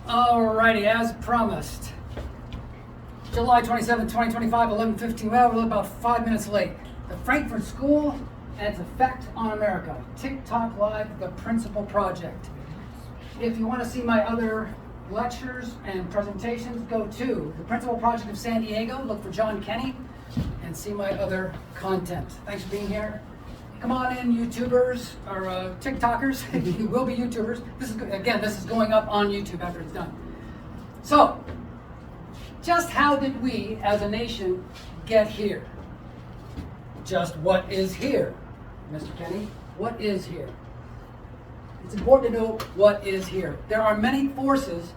Alrighty, as promised. July 27, 2025, 11:15. Well, we're about 5 minutes late. The Frankfurt School and its effect on America. TikTok Live, the Principal Project. If you want to see my other lectures and presentations, go to the Principal Project of San Diego. Look for John Kenny and see my other content. Thanks for being here. Come on in, YouTubers or TikTokers. You will be YouTubers. This is going up on YouTube after it's done. So, just how did we as a nation get here? Just what is here, Mr. Kenny? What is here? It's important to know what is here. There are many forces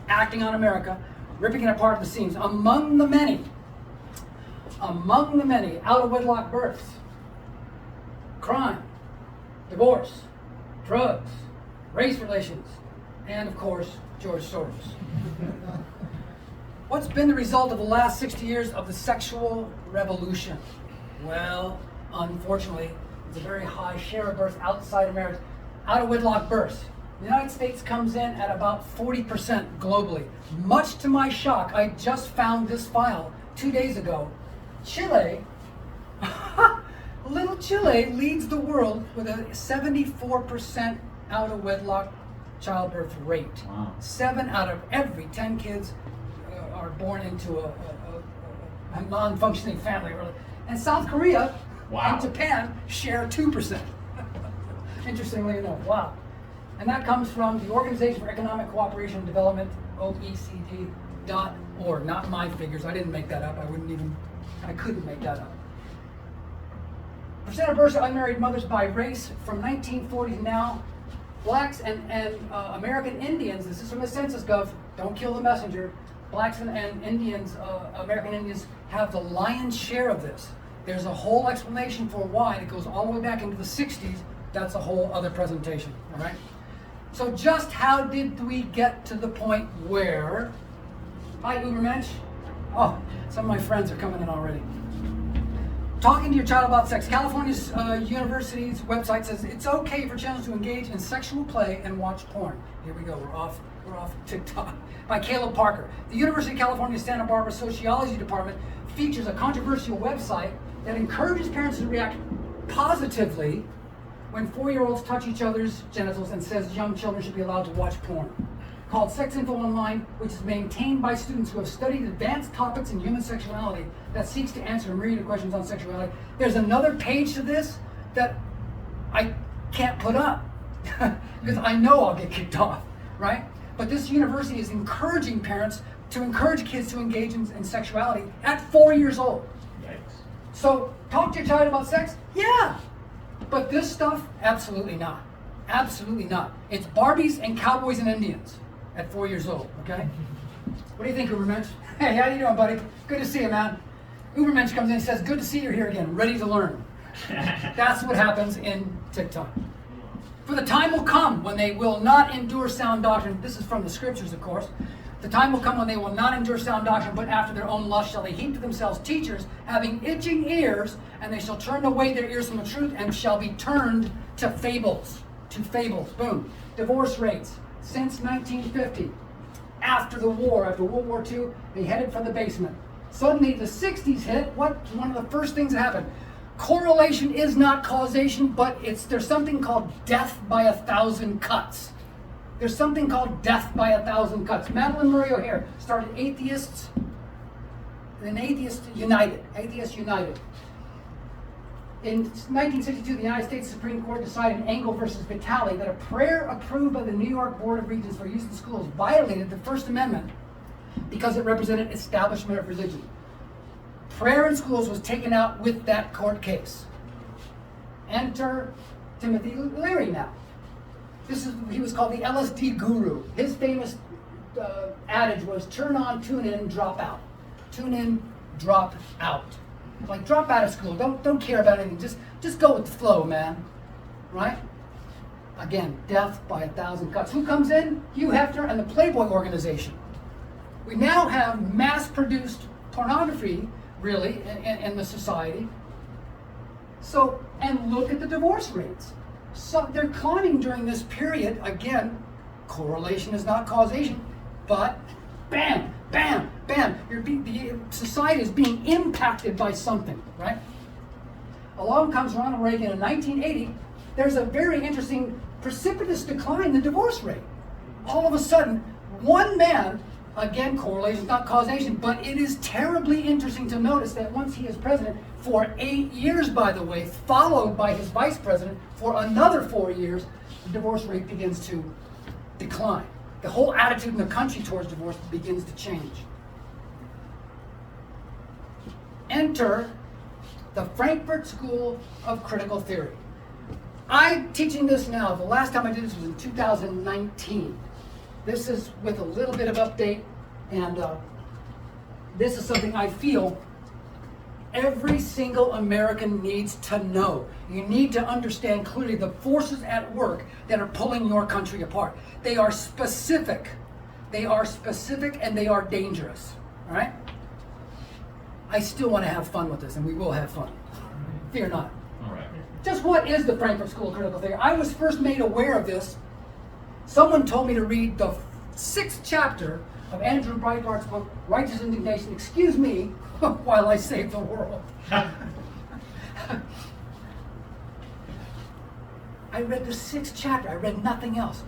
acting on America, ripping it apart at the seams. Among the many, out of wedlock births, crime, divorce, drugs, race relations, and of course, George Soros. What's been the result of the last 60 years of the sexual revolution? Well, unfortunately, it's a very high share of births outside America, out of wedlock births. The United States comes in at about 40% globally. Much to my shock, I just found this file 2 days ago. Chile, little Chile leads the world with a 74% out of wedlock childbirth rate. Wow. 7 out of every 10 kids are born into a non-functioning family. And South Korea and Japan share 2%. Interestingly enough, wow. And that comes from the Organization for Economic Cooperation and Development, OECD.org. Not my figures, I didn't make that up. I couldn't make that up. Percent of births of unmarried mothers by race from 1940 to now. Blacks and American Indians, this is from the Census Gov, don't kill the messenger. Blacks and Indians, American Indians, have the lion's share of this. There's a whole explanation for why. It goes all the way back into the 60s. That's a whole other presentation, all right? So just how did we get to the point where, hi Ubermensch. Oh, some of my friends are coming in already. Talking to your child about sex. California's university's website says it's okay for children to engage in sexual play and watch porn. Here we go, we're off TikTok. By Caleb Parker. The University of California Santa Barbara Sociology Department features a controversial website that encourages parents to react positively when 4-year-olds touch each other's genitals and says young children should be allowed to watch porn. Called Sex Info Online, which is maintained by students who have studied advanced topics in human sexuality that seeks to answer a myriad of questions on sexuality. There's another page to this that I can't put up because I know I'll get kicked off, right? But this university is encouraging parents to encourage kids to engage in sexuality at 4 years old. Yikes. So, talk to your child about sex? Yeah. But this stuff, absolutely not. Absolutely not. It's Barbies and cowboys and Indians at 4 years old, okay? What do you think, Ubermensch? Hey, how you doing, buddy? Good to see you, man. Ubermensch comes in and says, good to see you here again, ready to learn. That's what happens in TikTok. For the time will come when they will not endure sound doctrine. This is from the scriptures, of course. The time will come when they will not endure sound doctrine, but after their own lust shall they heap to themselves teachers, having itching ears, and they shall turn away their ears from the truth, and shall be turned to fables. To fables. Boom. Divorce rates. Since 1950, after the war, after World War II, they headed for the basement. Suddenly the 60s hit. What's one of the first things that happened? Correlation is not causation, but there's something called death by 1,000 cuts. There's something called death by 1,000 cuts. Madeline Murray O'Hare started Atheists United. In 1962, the United States Supreme Court decided in Engel versus Vitale that a prayer approved by the New York Board of Regents for use in schools violated the First Amendment because it represented establishment of religion. Prayer in schools was taken out with that court case. Timothy Leary now. He was called the LSD guru. His famous adage was turn on, tune in, drop out. Tune in, drop out. Like drop out of school. Don't care about anything. Just go with the flow, man. Right? Again, death by 1,000 cuts. Who comes in? Hugh Hefner and the Playboy organization. We now have mass-produced pornography, really, in the society. So, and look at the divorce rates. So they're climbing during this period, again, Correlation is not causation, but bam, bam, bam. The society is being impacted by something, right? Along comes Ronald Reagan in 1980. There's a very interesting precipitous decline in the divorce rate. All of a sudden, one man, again, correlation is not causation, but it is terribly interesting to notice that once he is president, for 8 years, by the way, followed by his vice president for another 4 years, the divorce rate begins to decline. The whole attitude in the country towards divorce begins to change. Enter the Frankfurt School of Critical Theory. I'm teaching this now. The last time I did this was in 2019. This is with a little bit of update, and this is something I feel every single American needs to know. You need to understand clearly the forces at work that are pulling your country apart. They are specific. They are specific and they are dangerous. All right? I still want to have fun with this, and we will have fun. Fear not. All right. Just what is the Frankfurt School of Critical Theory? I was first made aware of this. Someone told me to read the 6th chapter of Andrew Breitbart's book, Righteous Indignation. Excuse me while I save the world. I read the 6th chapter. I read nothing else.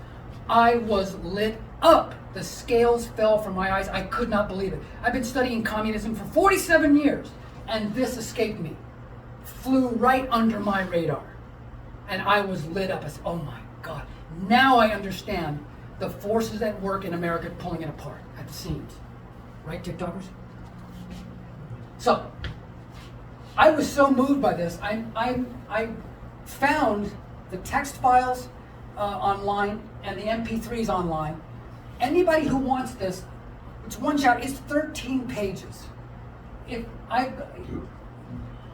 I was lit up. The scales fell from my eyes. I could not believe it. I've been studying communism for 47 years, and this escaped me. Flew right under my radar. And I was lit up. I said, oh my God. Now I understand the forces at work in America pulling it apart at the seams. Right, TikTokers? So, I was so moved by this. I found the text files online and the MP3s online. Anybody who wants this, it's one chapter, it's 13 pages.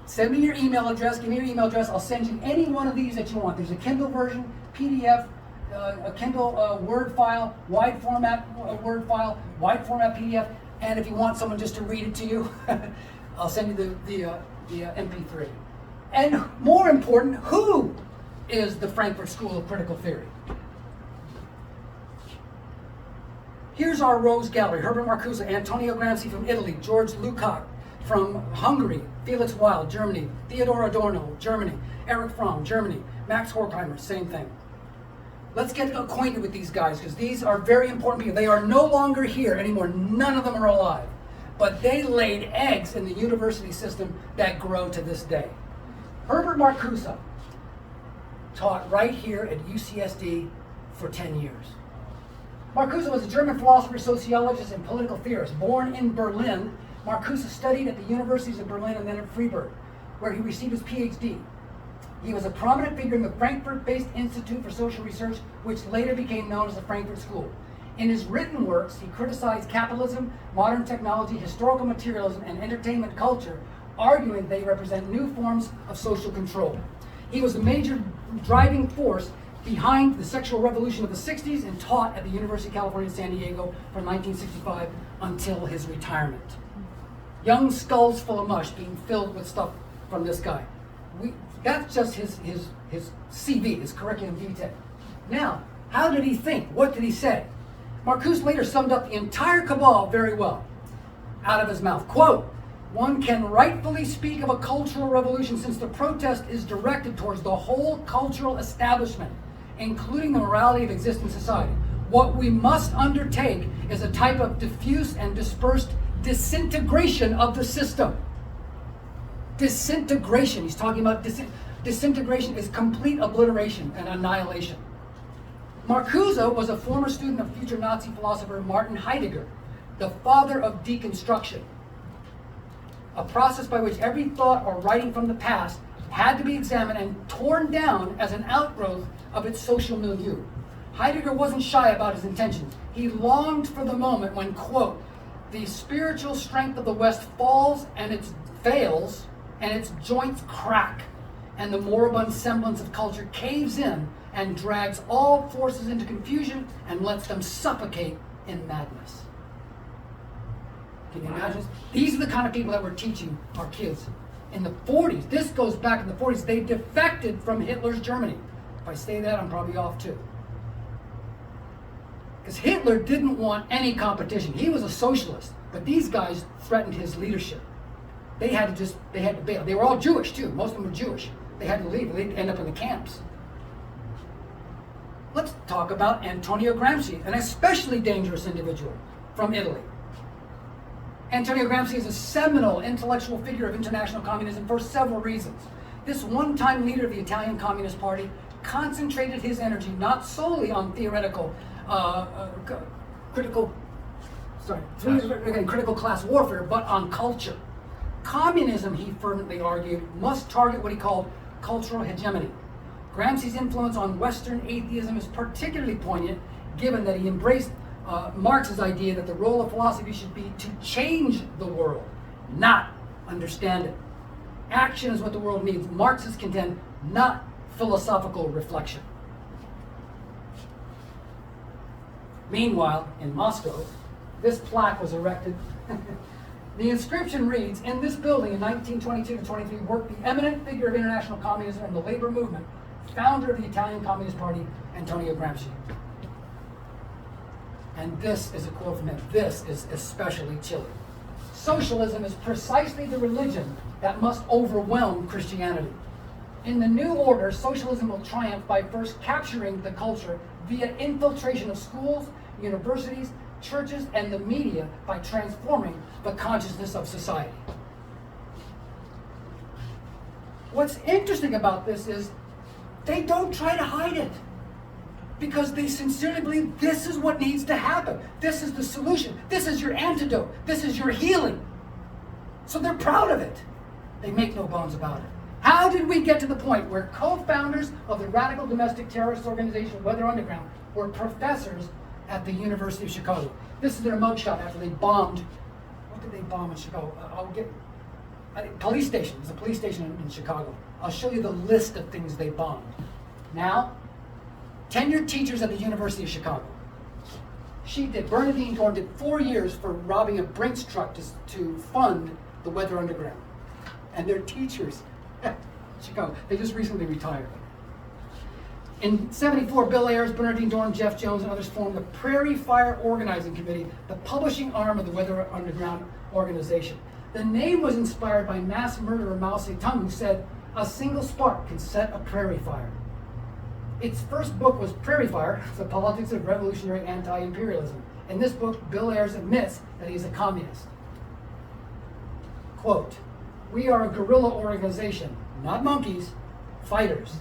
Send me your email address, give me your email address, I'll send you any one of these that you want. There's a Kindle version, PDF, a Kindle Word file, wide format Word file, wide format PDF, and if you want someone just to read it to you, I'll send you the MP3. And more important, who is the Frankfurt School of Critical Theory? Here's our Rose Gallery: Herbert Marcuse, Antonio Gramsci from Italy, George Lukács from Hungary, Felix Wilde, Germany, Theodor Adorno, Germany, Erich Fromm, Germany, Max Horkheimer, same thing. Let's get acquainted with these guys, because these are very important people. They are no longer here anymore. None of them are alive. But they laid eggs in the university system that grow to this day. Herbert Marcuse taught right here at UCSD for 10 years. Marcuse was a German philosopher, sociologist, and political theorist. Born in Berlin, Marcuse studied at the universities of Berlin and then at Freiburg, where he received his PhD. He was a prominent figure in the Frankfurt-based Institute for Social Research, which later became known as the Frankfurt School. In his written works, he criticized capitalism, modern technology, historical materialism, and entertainment culture, arguing they represent new forms of social control. He was a major driving force behind the sexual revolution of the 60s and taught at the University of California, San Diego from 1965 until his retirement. Young skulls full of mush being filled with stuff from this guy. That's just his CV, his curriculum vitae. Now, how did he think? What did he say? Marcuse later summed up the entire cabal very well out of his mouth. Quote, "One can rightfully speak of a cultural revolution since the protest is directed towards the whole cultural establishment, including the morality of existing society. What we must undertake is a type of diffuse and dispersed disintegration of the system." Disintegration. He's talking about disintegration is complete obliteration and annihilation. Marcuse was a former student of future Nazi philosopher Martin Heidegger, the father of deconstruction, a process by which every thought or writing from the past had to be examined and torn down as an outgrowth of its social milieu. Heidegger wasn't shy about his intentions. He longed for the moment when, quote, "the spiritual strength of the West fails and its joints crack, and the moribund semblance of culture caves in and drags all forces into confusion and lets them suffocate in madness." Can you imagine? These are the kind of people that were teaching our kids in the 40s. This goes back in the 40s. They defected from Hitler's Germany. If I say that, I'm probably off too. Because Hitler didn't want any competition. He was a socialist, but these guys threatened his leadership. They had to bail. They were all Jewish too. Most of them were Jewish. They had to leave. They'd end up in the camps. Let's talk about Antonio Gramsci, an especially dangerous individual from Italy. Antonio Gramsci is a seminal intellectual figure of international communism for several reasons. This one-time leader of the Italian Communist Party concentrated his energy not solely on theoretical critical class warfare, but on culture. Communism, he fervently argued, must target what he called cultural hegemony. Gramsci's influence on Western atheism is particularly poignant, given that he embraced Marx's idea that the role of philosophy should be to change the world, not understand it. Action is what the world needs. Marxists contend, not philosophical reflection. Meanwhile, in Moscow, this plaque was erected. The inscription reads, "In this building in 1922 to 23 worked the eminent figure of international communism and the labor movement, founder of the Italian Communist Party, Antonio Gramsci." And this is a quote from him. This is especially chilling. "Socialism is precisely the religion that must overwhelm Christianity. In the new order, socialism will triumph by first capturing the culture via infiltration of schools, universities, churches, and the media by transforming the consciousness of society." What's interesting about this is they don't try to hide it, because they sincerely believe this is what needs to happen. This is the solution. This is your antidote. This is your healing. So they're proud of it. They make no bones about it. How did we get to the point where co-founders of the radical domestic terrorist organization Weather Underground were professors at the University of Chicago? This is their mugshot after they bombed. What did they bomb in Chicago? Police station. There's a police station in Chicago. I'll show you the list of things they bombed. Now, tenured teachers at the University of Chicago. Bernadine Dorn did 4 years for robbing a Brinks truck to fund the Weather Underground. And they're teachers at Chicago. They just recently retired. In '74, Bill Ayers, Bernadine Dorn, Jeff Jones, and others formed the Prairie Fire Organizing Committee, the publishing arm of the Weather Underground organization. The name was inspired by mass murderer Mao Zedong, who said, "A single spark can set a prairie fire." Its first book was Prairie Fire, The Politics of Revolutionary Anti-Imperialism. In this book, Bill Ayers admits that he's a communist. Quote, "We are a guerrilla organization, not monkeys, fighters.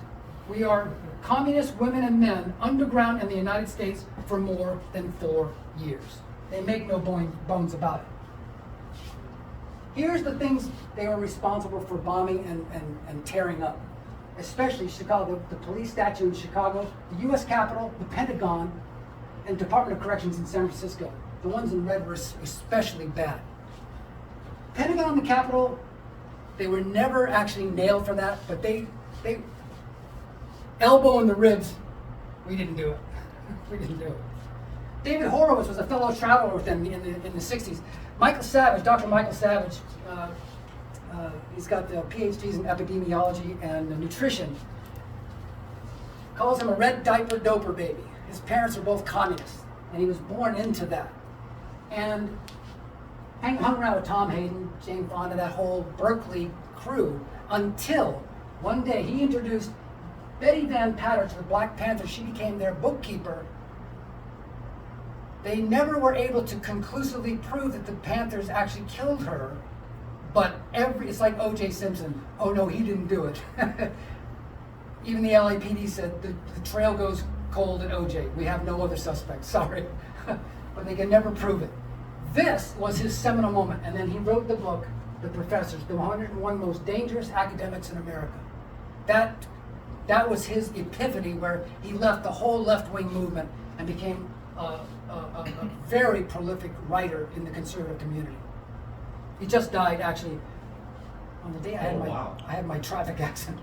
We are communist women and men underground in the United States for more than 4 years." They make no bones about it. Here's the things they were responsible for bombing and tearing up. Especially Chicago, the police statue in Chicago, the U.S. Capitol, the Pentagon, and Department of Corrections in San Francisco. The ones in red were especially bad. Pentagon and the Capitol, they were never actually nailed for that, but they elbow in the ribs. We didn't do it. We didn't do it. David Horowitz was a fellow traveler with them in the 60s. Michael Savage, Dr. Michael Savage, he's got PhDs in epidemiology and nutrition, calls him a red diaper doper baby. His parents were both communists, and he was born into that. And hung around with Tom Hayden, Jane Fonda, that whole Berkeley crew, until one day he introduced Betty Van Patter to the Black Panthers. She became their bookkeeper. They never were able to conclusively prove that the Panthers actually killed her, but it's like O.J. Simpson. Oh no, he didn't do it. Even the LAPD said the trail goes cold at O.J. We have no other suspects, sorry. But they can never prove it. This was his seminal moment, and then he wrote the book, The Professors, the 101 Most Dangerous Academics in America. That was his epiphany, where he left the whole left-wing movement and became a very prolific writer in the conservative community. He just died, actually, on the day I had my traffic accident,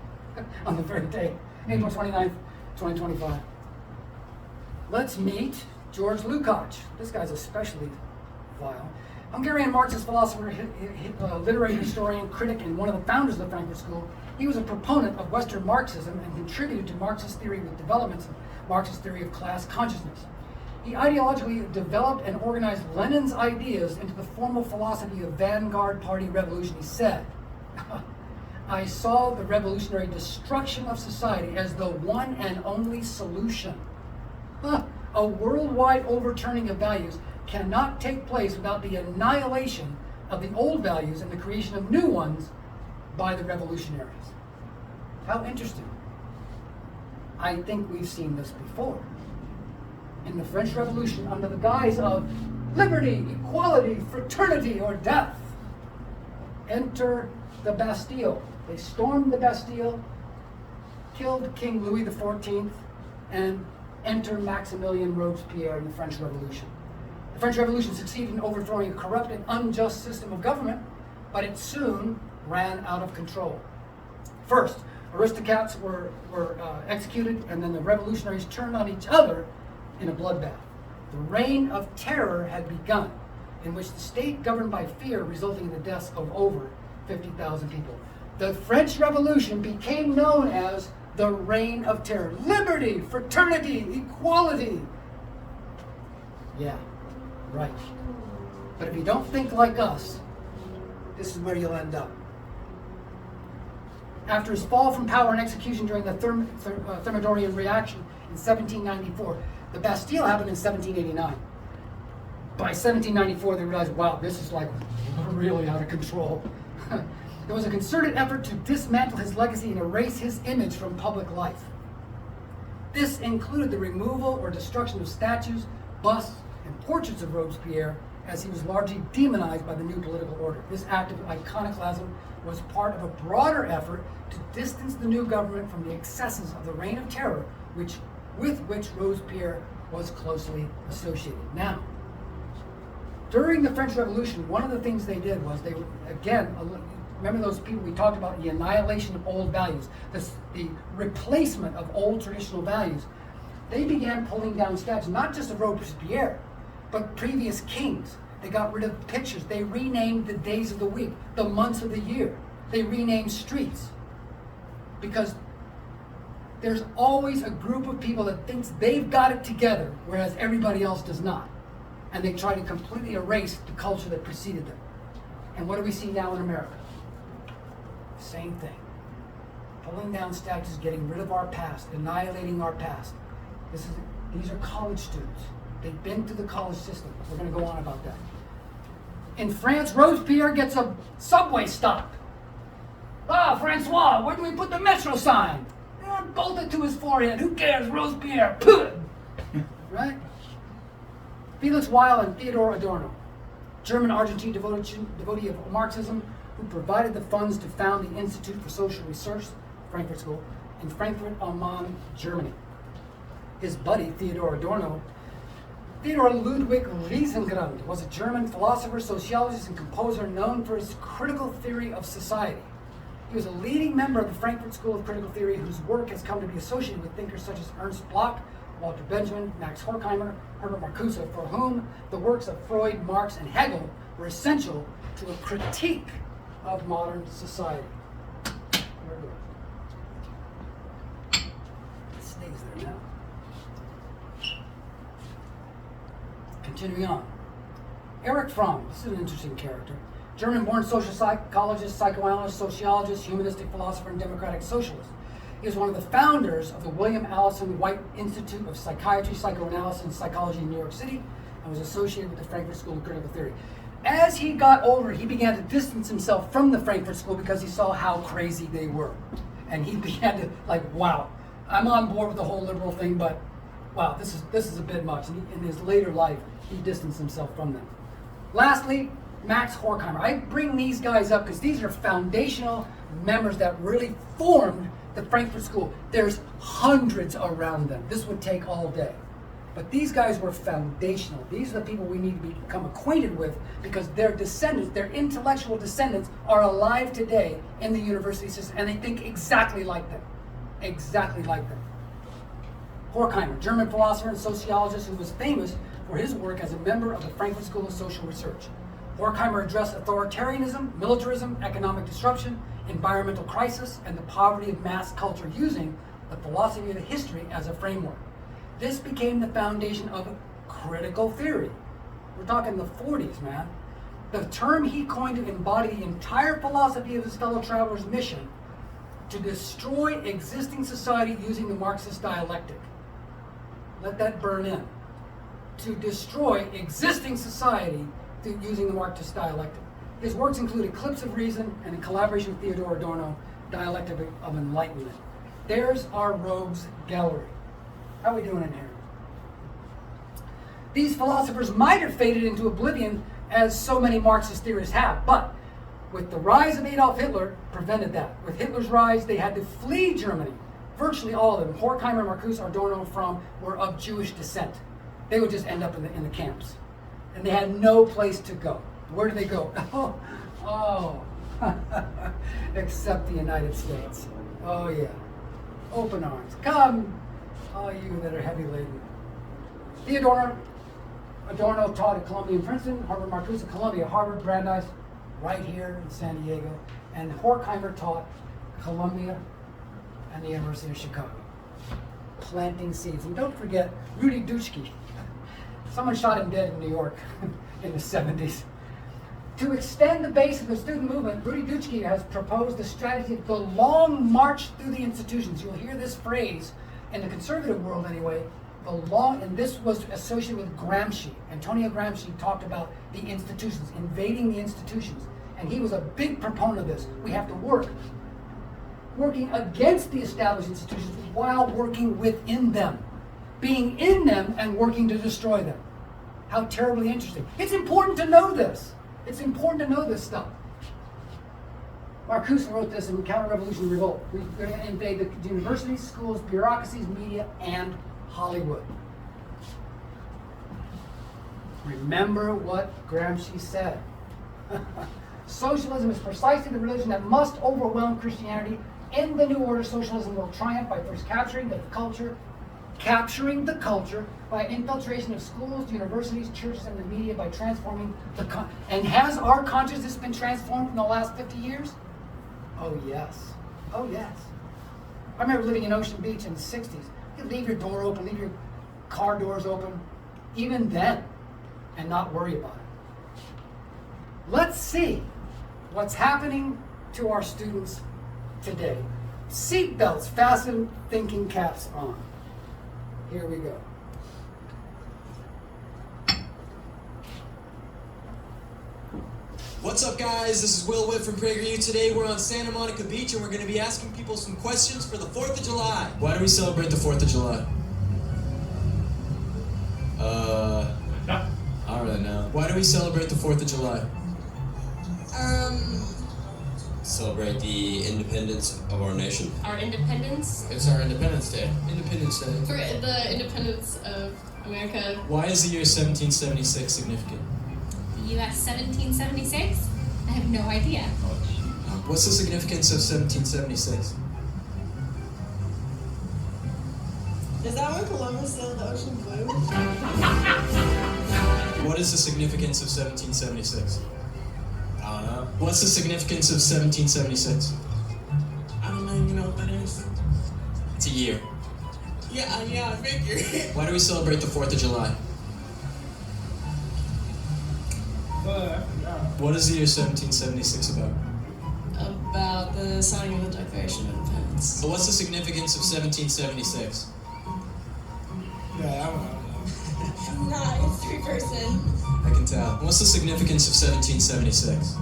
on the very day, April 29th, 2025. Let's meet George Lukács. This guy's especially vile. Hungarian Marxist philosopher, literary historian, critic, and one of the founders of the Frankfurt School. He was a proponent of Western Marxism and contributed to Marxist theory with developments of Marxist theory of class consciousness. He ideologically developed and organized Lenin's ideas into the formal philosophy of vanguard party revolution. He said, I saw the revolutionary destruction of society as the one and only solution. A worldwide overturning of values cannot take place without the annihilation of the old values and the creation of new ones by the revolutionaries. How interesting. I think we've seen this before. In the French Revolution, under the guise of liberty, equality, fraternity, or death, enter the Bastille. They stormed the Bastille, killed King Louis XIV, and enter Maximilien Robespierre in the French Revolution. The French Revolution succeeded in overthrowing a corrupt and unjust system of government, but it soon ran out of control. First, aristocrats were executed, and then the revolutionaries turned on each other in a bloodbath. The reign of terror had begun, in which the state governed by fear, resulting in the deaths of over 50,000 people. The French Revolution became known as the Reign of Terror. Liberty, fraternity, equality. Yeah, right. But if you don't think like us, this is where you'll end up. After his fall from power and execution during the Thermidorian reaction in 1794, the Bastille happened in 1789. By 1794, they realized, wow, this is like really out of control. There was a concerted effort to dismantle his legacy and erase his image from public life. This included the removal or destruction of statues, busts, and portraits of Robespierre, as he was largely demonized by the new political order. This act of iconoclasm was part of a broader effort to distance the new government from the excesses of the Reign of Terror, with which Robespierre was closely associated. Now, during the French Revolution, one of the things they did was they, again, remember those people we talked about, the annihilation of old values, the replacement of old traditional values. They began pulling down statues, not just of Robespierre, but previous kings. They got rid of pictures. They renamed the days of the week, the months of the year. They renamed streets. Because there's always a group of people that thinks they've got it together, whereas everybody else does not. And they try to completely erase the culture that preceded them. And what do we see now in America? Same thing. Pulling down statues, getting rid of our past, annihilating our past. These are college students. They've been through the college system. We're going to go on about that. In France, Robespierre gets a subway stop. Ah, Francois, where do we put the metro sign? Bolt it to his forehead. Who cares? Robespierre. Right? Felix Weil and Theodor Adorno, German-Argentine devotee of Marxism, who provided the funds to found the Institute for Social Research, Frankfurt School, in Frankfurt am Main, Germany. His buddy, Theodor Adorno, Theodor Ludwig Riesengrund, was a German philosopher, sociologist, and composer known for his critical theory of society. He was a leading member of the Frankfurt School of Critical Theory, whose work has come to be associated with thinkers such as Ernst Bloch, Walter Benjamin, Max Horkheimer, Herbert Marcuse, for whom the works of Freud, Marx, and Hegel were essential to a critique of modern society. It stays there now. Continuing on. Erich Fromm, this is an interesting character. German-born social psychologist, psychoanalyst, sociologist, humanistic philosopher, and democratic socialist. He was one of the founders of the William Allison White Institute of Psychiatry, Psychoanalysis, and Psychology in New York City, and was associated with the Frankfurt School of Critical Theory. As he got older, he began to distance himself from the Frankfurt School because he saw how crazy they were. And he began to, wow, I'm on board with the whole liberal thing, but wow, this is a bit much. And in his later life, he distanced himself from them. Lastly, Max Horkheimer. I bring these guys up because these are foundational members that really formed the Frankfurt School. There's hundreds around them. This would take all day. But these guys were foundational. These are the people we need to become acquainted with because their descendants, their intellectual descendants, are alive today in the university system, and they think exactly like them. Exactly like them. Horkheimer, German philosopher and sociologist who was famous for his work as a member of the Frankfurt School of Social Research. Horkheimer addressed authoritarianism, militarism, economic disruption, environmental crisis, and the poverty of mass culture using the philosophy of history as a framework. This became the foundation of critical theory. We're talking the 40s, man. The term he coined to embody the entire philosophy of his fellow traveler's mission to destroy existing society using the Marxist dialectic. Let that burn in. To destroy existing society using the Marxist dialectic. His works include Eclipse of Reason and in collaboration with Theodor Adorno, Dialectic of Enlightenment. There's our rogues gallery. How are we doing in here? These philosophers might have faded into oblivion as so many Marxist theorists have, but with the rise of Adolf Hitler, prevented that. With Hitler's rise, they had to flee Germany. Virtually all of them, Horkheimer, Marcuse, Adorno, Fromm, were of Jewish descent. They would just end up in the camps. And they had no place to go. Where do they go? Except the United States. Oh yeah. Open arms. Come, all you that are heavy laden. Theodor Adorno taught at Columbia and Princeton, Harvard Marcuse at Columbia, Harvard Brandeis, right here in San Diego, and Horkheimer taught Columbia and the University of Chicago. Planting seeds. And don't forget Rudy Dutschke. Someone shot him dead in New York in the 70s. To extend the base of the student movement, Rudy Dutschke has proposed the strategy of the long march through the institutions. You'll hear this phrase in the conservative world anyway, and this was associated with Gramsci. Antonio Gramsci talked about the institutions, invading the institutions. And he was a big proponent of this. We have to working against the established institutions while working within them. Being in them and working to destroy them. How terribly interesting. It's important to know this. It's important to know this stuff. Marcuse wrote this in Counter-Revolution Revolt. We're going to invade the universities, schools, bureaucracies, media, and Hollywood. Remember what Gramsci said. Socialism is precisely the religion that must overwhelm Christianity. In the New Order, socialism will triumph by first capturing the culture by infiltration of schools, universities, churches, and the media by transforming and has our consciousness been transformed in the last 50 years? Oh yes. Oh yes. I remember living in Ocean Beach in the 60s. You could leave your door open, leave your car doors open, even then, and not worry about it. Let's see what's happening to our students today. Seatbelts fastened, thinking caps on. Here we go. What's up, guys? This is Will Witt from PragerU. Today we're on Santa Monica Beach and we're going to be asking people some questions for the 4th of July. Why do we celebrate the 4th of July? I don't really know. Why do we celebrate the 4th of July? Celebrate the independence of our nation. Our independence? It's our Independence Day. Independence Day. For the independence of America. Why is the year 1776 significant? The U.S. 1776? I have no idea. What's the significance of 1776? Is that when Columbus sailed the ocean blue? What is the significance of 1776? I don't know. What's the significance of 1776? I don't even know what that is. It's a year. Yeah, I figure. Why do we celebrate the 4th of July? What is the year 1776 about? About the signing of the Declaration of Independence. So what's the significance of 1776? Yeah, I don't know. I'm not a history person. I can tell. What's the significance of 1776?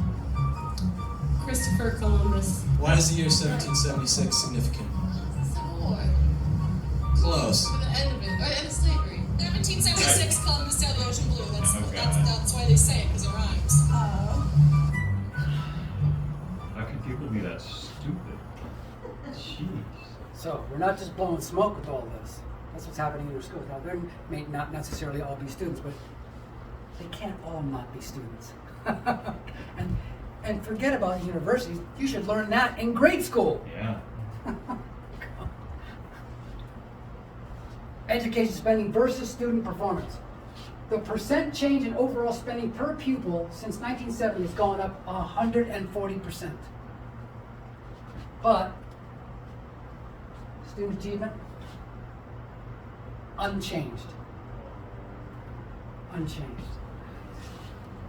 Christopher Columbus. Why is the year 1776 significant? Civil War. Close. For the end of it. Or the end of slavery. 1776, Columbus sailed the ocean blue. That's why they say it, because it rhymes. How can people be that stupid? Jeez. So we're not just blowing smoke with all this. That's what's happening in your schools. Now, they may not necessarily all be students, but they can't all not be students. and forget about universities. You should learn that in grade school. Yeah. Education spending versus student performance. The percent change in overall spending per pupil since 1970 has gone up 140%. But student achievement, unchanged. unchanged.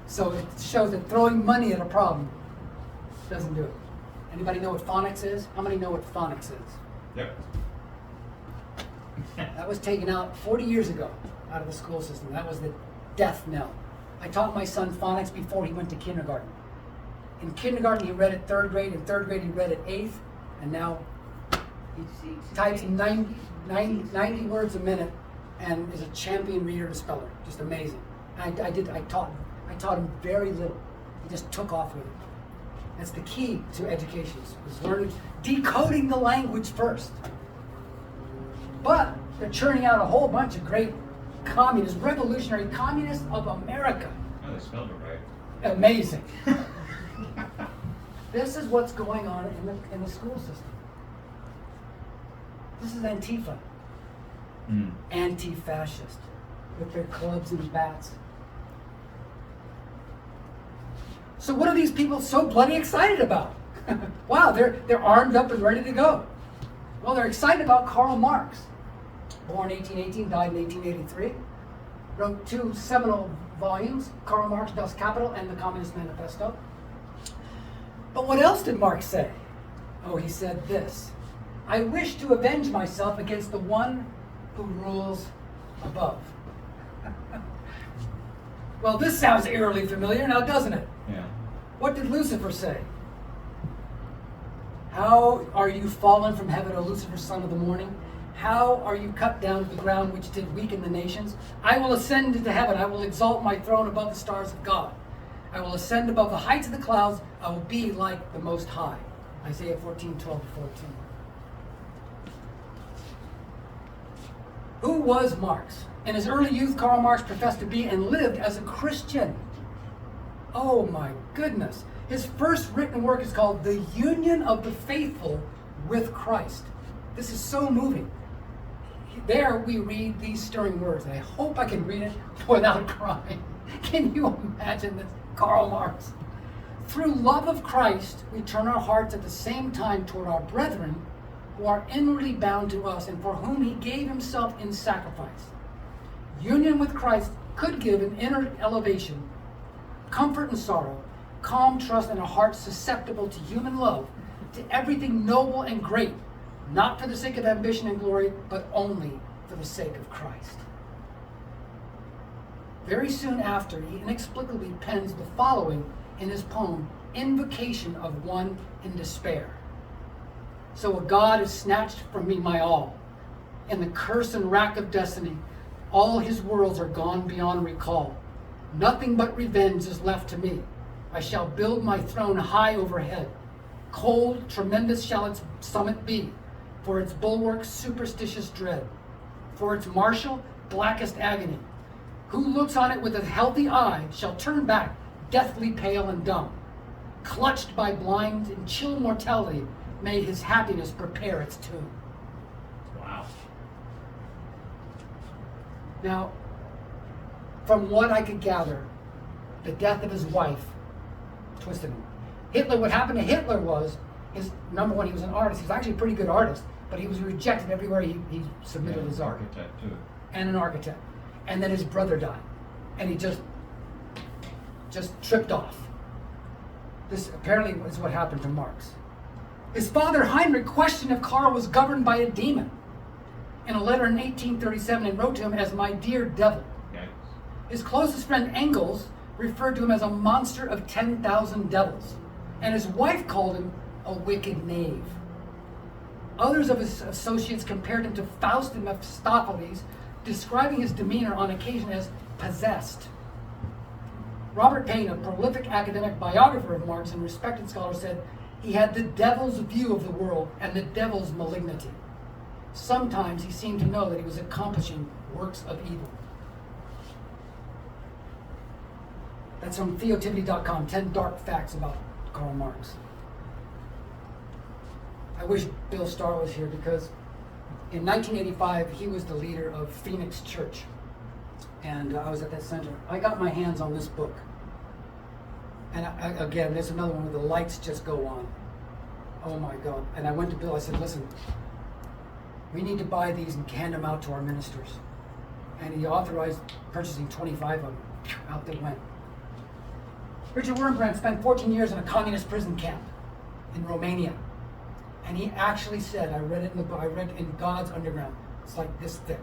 So it shows that throwing money at a problem doesn't do it. Anybody know what phonics is? How many know what phonics is? Yep. That was taken out 40 years ago out of the school system. That was the death knell. I taught my son phonics before he went to kindergarten. In kindergarten, he read at third grade. In third grade, he read at eighth. And now he types 90 words a minute and is a champion reader and speller. Just amazing. I taught him very little. He just took off with it. That's the key to education, is learning, decoding the language first. But they're churning out a whole bunch of great communists, revolutionary communists of America. Oh, they spelled it right. Amazing. This is what's going on in the school system. This is Antifa. Anti-fascist, with their clubs and bats. So what are these people so bloody excited about? Wow, they're armed up and ready to go. Well, they're excited about Karl Marx. Born 1818, died in 1883. Wrote 2 seminal volumes, Karl Marx, Das Kapital, and the Communist Manifesto. But what else did Marx say? Oh, he said this: I wish to avenge myself against the one who rules above. Well, this sounds eerily familiar now, doesn't it? Yeah. What did Lucifer say? How are you fallen from heaven, O Lucifer, son of the morning? How are you cut down to the ground, which did weaken the nations? I will ascend into heaven. I will exalt my throne above the stars of God. I will ascend above the heights of the clouds. I will be like the Most High. Isaiah 14:12-14. Who was Marx? In his early youth, Karl Marx professed to be and lived as a Christian. Oh my goodness. His first written work is called The Union of the Faithful with Christ. This is so moving. There we read these stirring words. I hope I can read it without crying. Can you imagine this? Karl Marx. Through love of Christ, we turn our hearts at the same time toward our brethren who are inwardly bound to us and for whom he gave himself in sacrifice. Union with Christ could give an inner elevation, comfort and sorrow, calm trust, and a heart susceptible to human love, to everything noble and great, not for the sake of ambition and glory, but only for the sake of Christ. Very soon after, he inexplicably pens the following in his poem, Invocation of One in Despair. So a God has snatched from me my all. In the curse and rack of destiny, all his worlds are gone beyond recall. Nothing but revenge is left to me. I shall build my throne high overhead. Cold, tremendous shall its summit be, for its bulwarks superstitious dread, for its martial, blackest agony. Who looks on it with a healthy eye shall turn back, deathly pale and dumb. Clutched by blind and chill mortality, may his happiness prepare its tomb. Wow. Now, from what I could gather, the death of his wife twisted him. Hitler, what happened to Hitler was, his number one, he was an artist. He was actually a pretty good artist, but he was rejected everywhere he submitted his art. Architect too. And an architect. And then his brother died. And he just tripped off. This apparently is what happened to Marx. His father Heinrich questioned if Karl was governed by a demon in a letter in 1837 and wrote to him as my dear devil. Yikes. His closest friend Engels referred to him as a monster of 10,000 devils. And his wife called him a wicked knave. Others of his associates compared him to Faust and Mephistopheles, describing his demeanor on occasion as possessed. Robert Payne, a prolific academic biographer of Marx and respected scholar, said he had the devil's view of the world and the devil's malignity. Sometimes he seemed to know that he was accomplishing works of evil. That's from theotivity.com, 10 dark facts about Karl Marx. I wish Bill Starr was here because in 1985, he was the leader of Phoenix Church. And I was at that center. I got my hands on this book. And again, there's another one where the lights just go on. Oh my God. And I went to Bill, I said, listen, we need to buy these and hand them out to our ministers. And he authorized purchasing 25 of them. Out they went. Richard Wurmbrand spent 14 years in a communist prison camp in Romania. And he actually said, I read it in the book, I read in God's Underground. It's like this thick.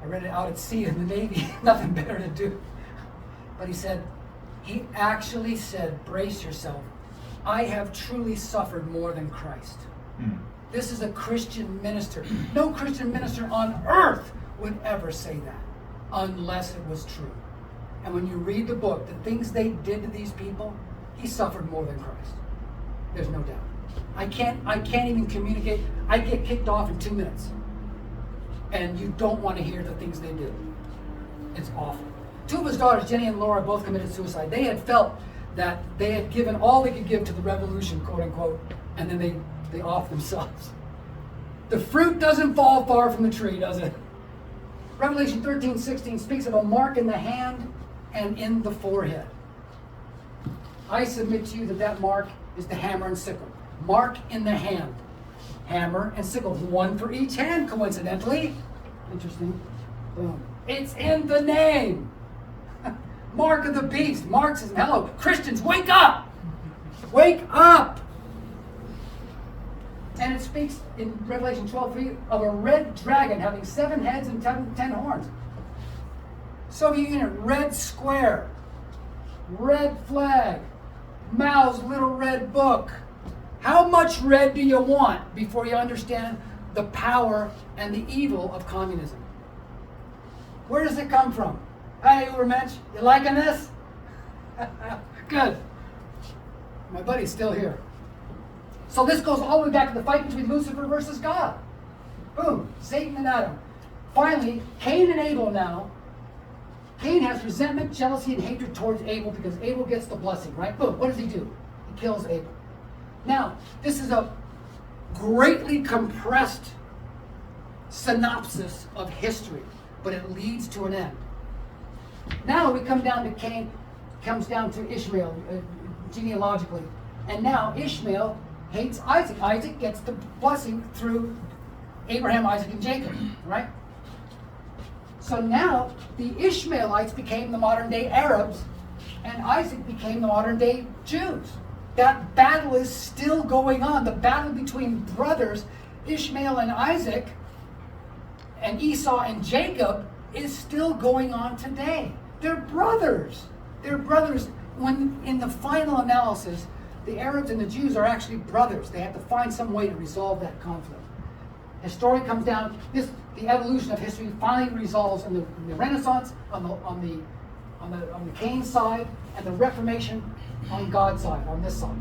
I read it out at sea in the Navy, nothing better to do. But he actually said, brace yourself. I have truly suffered more than Christ. This is a Christian minister. No Christian minister on earth would ever say that unless it was true. And when you read the book, the things they did to these people, he suffered more than Christ. There's no doubt. I can't even communicate. I get kicked off in 2 minutes. And you don't want to hear the things they do. It's awful. 2 of his daughters, Jenny and Laura, both committed suicide. They had felt that they had given all they could give to the revolution, quote unquote, and then they off themselves. The fruit doesn't fall far from the tree, does it? Revelation 13:16 speaks of a mark in the hand and in the forehead. I submit to you that mark is the hammer and sickle. Mark in the hand. Hammer and sickle. One for each hand, coincidentally. Interesting. Boom. It's in the name. Mark of the beast. Marxism. Hello. Christians, wake up! Wake up! And it speaks in Revelation 12:3 of a red dragon having 7 heads and 10 horns. Soviet Union, red square, red flag, Mao's little red book. How much red do you want before you understand the power and the evil of communism? Where does it come from? Hey, Ubermensch, you liking this? Good. My buddy's still here. So this goes all the way back to the fight between Lucifer versus God. Boom, Satan and Adam. Finally, Cain and Abel now. Cain has resentment, jealousy, and hatred towards Abel because Abel gets the blessing, right? Boom, what does he do? He kills Abel. Now, this is a greatly compressed synopsis of history, but it leads to an end. Now we come down to Cain, comes down to Ishmael, genealogically. And now Ishmael hates Isaac. Isaac gets the blessing through Abraham, Isaac, and Jacob, right? So now the Ishmaelites became the modern day Arabs, and Isaac became the modern day Jews. That battle is still going on. The battle between brothers, Ishmael and Isaac, and Esau and Jacob, is still going on today. They're brothers. They're brothers. When in the final analysis, the Arabs and the Jews are actually brothers. They have to find some way to resolve that conflict. The story comes down, the evolution of history finally resolves in the Renaissance on the Cain side, and the Reformation on God's side, on this side.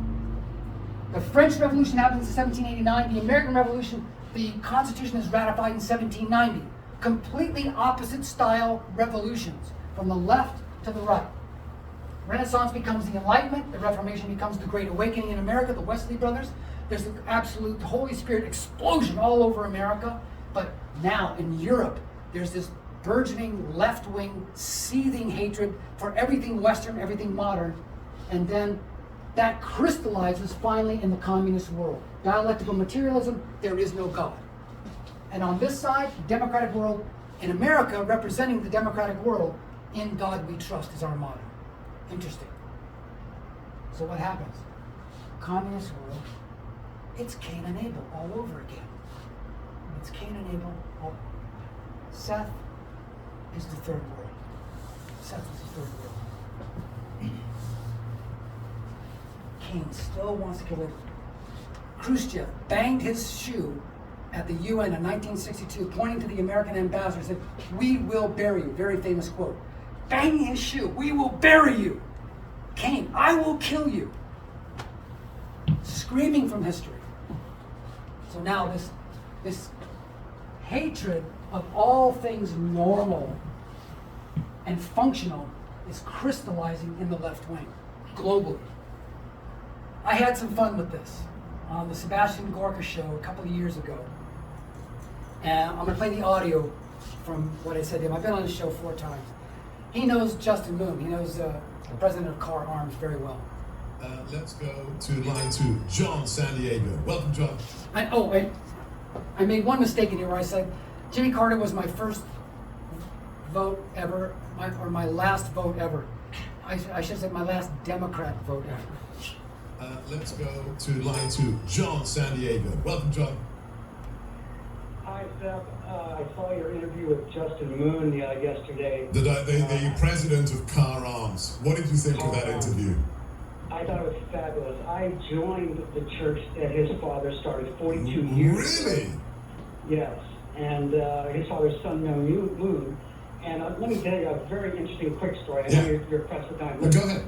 The French Revolution happens in 1789. The American Revolution, the Constitution is ratified in 1790. Completely opposite style revolutions, from the left to the right. Renaissance becomes the Enlightenment. The Reformation becomes the Great Awakening in America, the Wesley brothers. There's an absolute Holy Spirit explosion all over America. But now in Europe, there's this burgeoning left-wing, seething hatred for everything Western, everything modern. And then that crystallizes finally in the communist world. Dialectical materialism, there is no God. And on this side, democratic world, in America, representing the democratic world, in God we trust is our motto. Interesting. So what happens? Communist world, it's Cain and Abel all over again. It's Cain and Abel. Seth is the third world. Seth is the third world. Cain still wants to kill Abel. Khrushchev banged his shoe at the UN in 1962, pointing to the American ambassador, said, "We will bury you." Very famous quote. Banging his shoe, "We will bury you." Cain, "I will kill you." Screaming from history. So now this hatred of all things normal and functional is crystallizing in the left wing, globally. I had some fun with this on the Sebastian Gorka show a couple of years ago. And I'm going to play the audio from what I said to him. I've been on the show 4 times. He knows Justin Moon. He knows the president of Car Arms very well. Let's go to line 2, John San Diego. Welcome, John. I made one mistake in here where I said Jimmy Carter was my first vote ever, my last vote ever. I should say my last Democrat vote ever. Let's go to line 2, John San Diego. Welcome, John. Hi, Seth. I saw your interview with Justin Moon yesterday. The president of Car Arms. What did you think of that interview? I thought it was fabulous. I joined the church that his father started 42 years ago. Really? Yes. And his father's son, Moon. And let me tell you a very interesting quick story. I know you're pressed for time. Well, go ahead.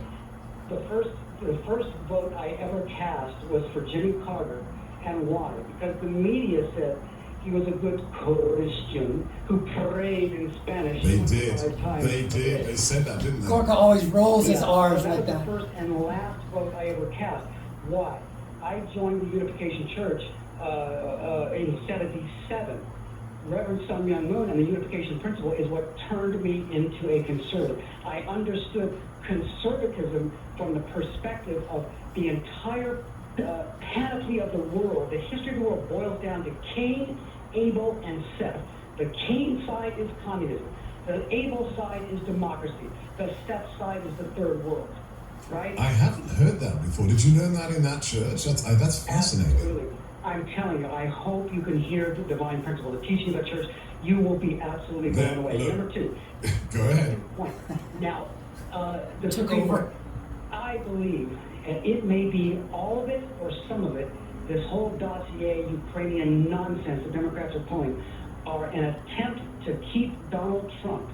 The first vote I ever cast was for Jimmy Carter. And why? Because the media said he was a good Christian who prayed in Spanish. They did. 25 times. They did. They said that, didn't they? Gorka always rolls his R's that like was the that. first and last vote I ever cast. Why? I joined the Unification Church in '77. Reverend Sun Myung Moon and the Unification Principle is what turned me into a conservative. I understood conservatism from the perspective of the entire panoply of the world. The history of the world boils down to Cain, Abel, and Seth. The Cain side is communism. The Abel side is democracy. The Seth side is the third world. Right? I haven't heard that before. Did you learn that in that church? That's fascinating. Absolutely. I'm telling you, I hope you can hear the divine principle, the teaching of the church. You will be absolutely blown away. Look. Number 2. Go ahead. Point. Now, the Supreme Court. I believe, and it may be all of it or some of it, this whole dossier Ukrainian nonsense the Democrats are pulling are an attempt to keep Donald Trump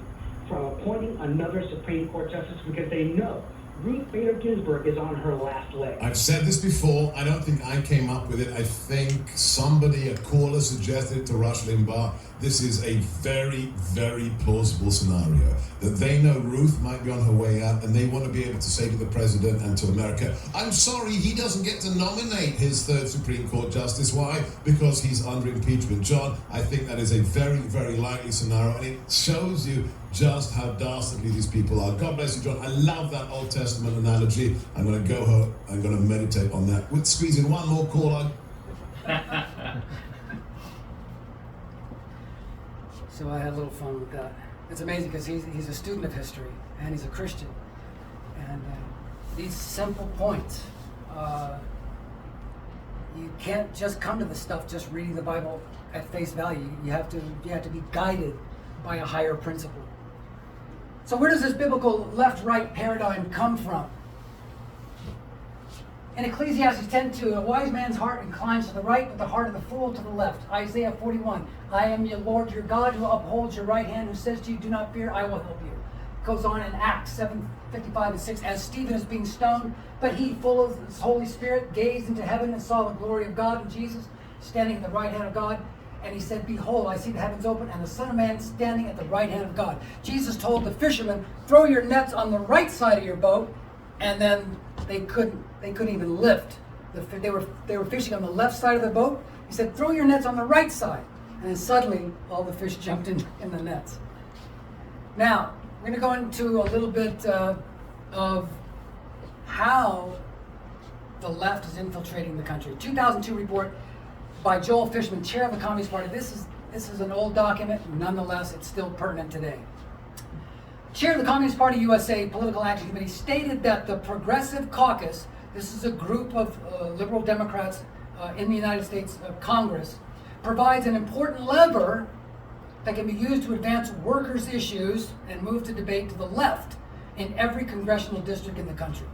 from appointing another Supreme Court justice because they know Ruth Bader Ginsburg is on her last leg. I've said this before. I don't think I came up with it. I think somebody, a caller, suggested it to Rush Limbaugh. This is a very, very plausible scenario. That they know Ruth might be on her way out and they want to be able to say to the president and to America, I'm sorry, he doesn't get to nominate his third Supreme Court justice. Why? Because he's under impeachment. John, I think that is a very, very likely scenario, and it shows you just how dastardly these people are. God bless you, John. I love that Old Testament analogy. I'm going to go home. I'm going to meditate on that. We'll squeeze in one more call on. So I had a little fun with that. It's amazing because he's a student of history and he's a Christian. And these simple points, you can't just come to this stuff just reading the Bible at face value. You have to be guided by a higher principle. So where does this biblical left-right paradigm come from? In Ecclesiastes 10:2, a wise man's heart inclines to the right, but the heart of the fool to the left. Isaiah 41, I am your Lord your God who upholds your right hand, who says to you, do not fear, I will help you. It goes on in Acts 7:55 and 6, as Stephen is being stoned, but he, full of the Holy Spirit, gazed into heaven and saw the glory of God and Jesus standing at the right hand of God. And he said, behold, I see the heavens open and the Son of Man standing at the right hand of God. Jesus told the fishermen, throw your nets on the right side of your boat, and then they couldn't even lift. They were fishing on the left side of the boat. He said, throw your nets on the right side. And then suddenly, all the fish jumped in the nets. Now, we're going to go into a little bit of how the left is infiltrating the country. 2002 report by Joel Fishman, chair of the Communist Party. This is an old document. Nonetheless, it's still pertinent today. Chair of the Communist Party USA Political Action Committee stated that the Progressive Caucus, this is a group of liberal Democrats in the United States Congress, provides an important lever that can be used to advance workers' issues and move the debate to the left in every congressional district in the country.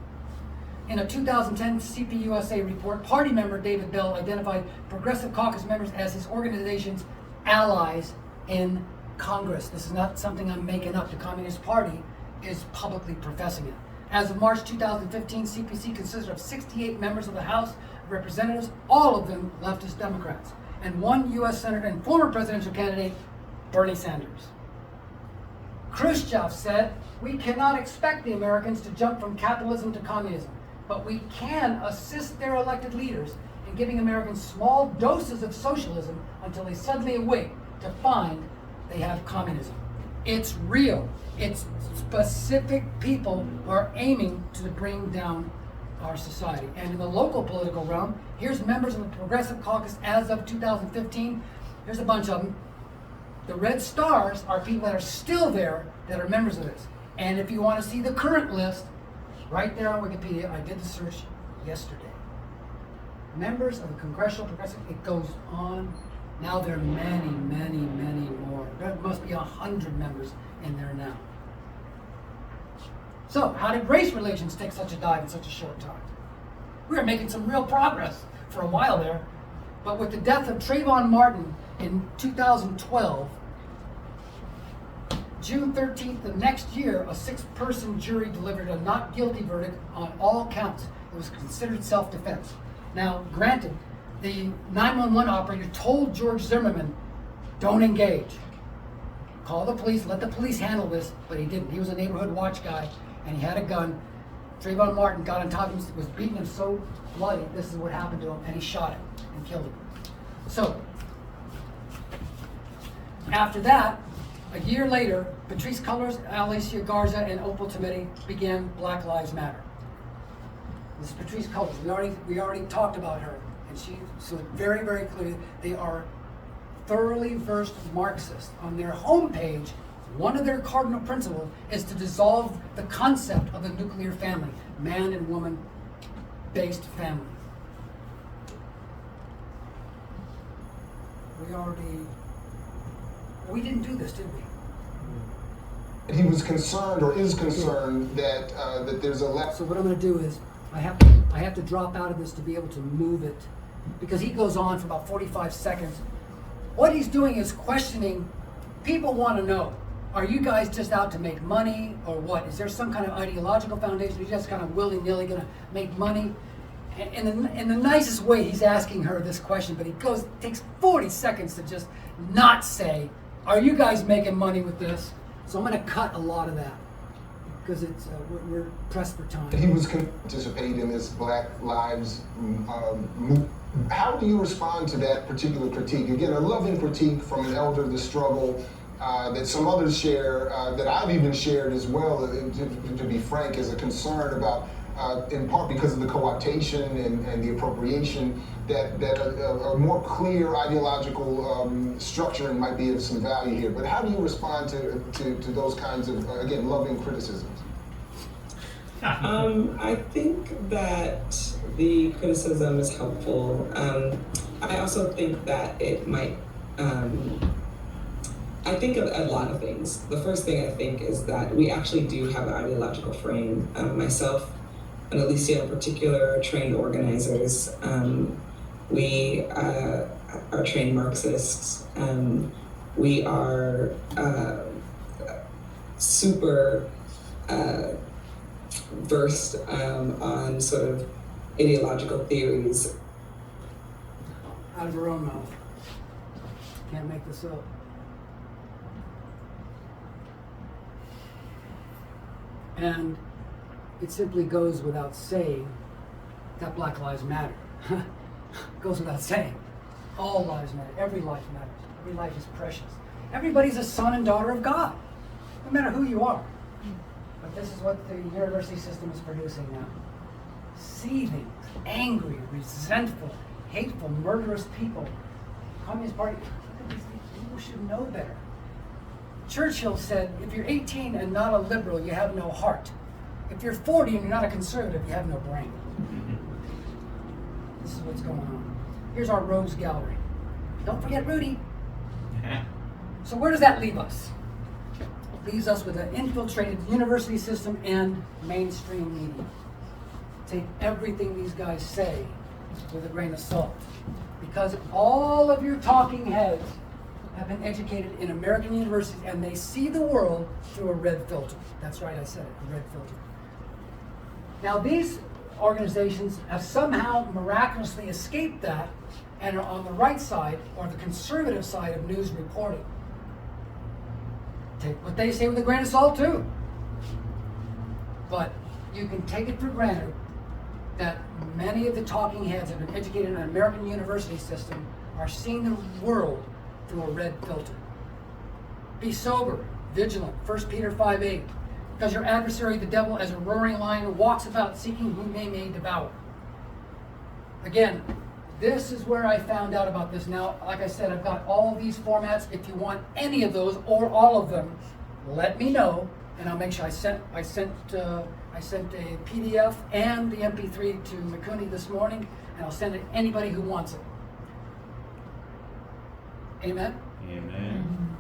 In a 2010 CPUSA report, party member David Bell identified Progressive Caucus members as his organization's allies in Congress. This is not something I'm making up. The Communist Party is publicly professing it. As of March 2015, CPC consisted of 68 members of the House of Representatives, all of them leftist Democrats, and one U.S. Senator and former presidential candidate, Bernie Sanders. Khrushchev said, we cannot expect the Americans to jump from capitalism to communism, but we can assist their elected leaders in giving Americans small doses of socialism until they suddenly awake to find they have communism. It's real. It's specific people who are aiming to bring down our society. And in the local political realm, here's members of the Progressive Caucus as of 2015. Here's a bunch of them. The red stars are people that are still there that are members of this. And if you want to see the current list, right there on Wikipedia, I did the search yesterday. Members of the Congressional Progressive, it goes on. Now there are many, many, many more. There must be 100 members in there now. So, how did race relations take such a dive in such a short time? We were making some real progress for a while there, but with the death of Trayvon Martin in 2012, June 13th the next year, a 6-person jury delivered a not guilty verdict on all counts. It was considered self-defense. Now, granted, the 911 operator told George Zimmerman, don't engage. Call the police, let the police handle this, but he didn't. He was a neighborhood watch guy, and he had a gun. Trayvon Martin got on top of him, was beating him so bloody, this is what happened to him, and he shot him and killed him. So, after that, a year later, Patrisse Cullors, Alicia Garza, and Opal Tometi began Black Lives Matter. This is Patrisse Cullors. We already talked about her, and she so very, very clearly they are thoroughly versed Marxists. On their homepage, one of their cardinal principles is to dissolve the concept of the nuclear family, man and woman based family. We didn't do this, did we? He was concerned, or is concerned, that that there's a left. So what I'm going to do is, I have to drop out of this to be able to move it, because he goes on for about 45 seconds. What he's doing is questioning. People want to know: are you guys just out to make money, or what? Is there some kind of ideological foundation? Are you just kind of willy-nilly going to make money? In the nicest way, he's asking her this question, but he takes 40 seconds to just not say, "Are you guys making money with this?" So I'm going to cut a lot of that because it's we're pressed for time. He was participating in this Black Lives movement. How do you respond to that particular critique? Again, a loving critique from an elder of the struggle that some others share, that I've even shared as well, to be frank, is a concern about, in part because of the co-optation and the appropriation, that a more clear ideological structuring might be of some value here. But how do you respond to those kinds of, again, loving criticisms? I think that the criticism is helpful. I also think that it might, I think of a lot of things. The first thing I think is that we actually do have an ideological frame. Myself and Alicia in particular are trained organizers. We are trained Marxists. We are super versed on sort of ideological theories. Out of her own mouth. Can't make this up. And it simply goes without saying that Black Lives Matter. Goes without saying. All lives matter. Every life matters. Every life is precious. Everybody's a son and daughter of God, no matter who you are. But this is what the university system is producing now. Seething, angry, resentful, hateful, murderous people. Communist Party, these people should know better. Churchill said, if you're 18 and not a liberal, you have no heart. If you're 40 and you're not a conservative, you have no brain. This is what's going on. Here's our Rose Gallery. Don't forget Rudy. So where does that leave us? It leaves us with an infiltrated university system and mainstream media. Take everything these guys say with a grain of salt. Because all of your talking heads have been educated in American universities, and they see the world through a red filter. That's right, I said it, a red filter. Now these organizations have somehow miraculously escaped that and are on the right side, or the conservative side of news reporting. Take what they say with a grain of salt too. But you can take it for granted that many of the talking heads that have been educated in an American university system are seeing the world through a red filter. Be sober, vigilant, 1 Peter 5:8. Because your adversary, the devil, as a roaring lion, walks about seeking whom they may devour. Again, This is where I found out about this. Now, like I said, I've got all these formats. If you want any of those or all of them, let me know, and I'll make sure I sent a PDF and the MP3 to McCooney this morning, and I'll send it to anybody who wants it. Amen? Amen.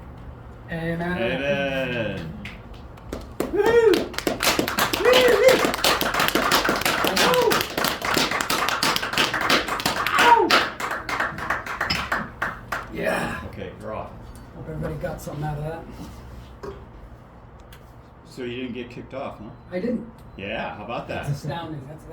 Amen. Amen. Woo! Yeah. Okay, you're off. Hope everybody got something out of that. So you didn't get kicked off, huh? I didn't. Yeah, how about that? That's astounding. That's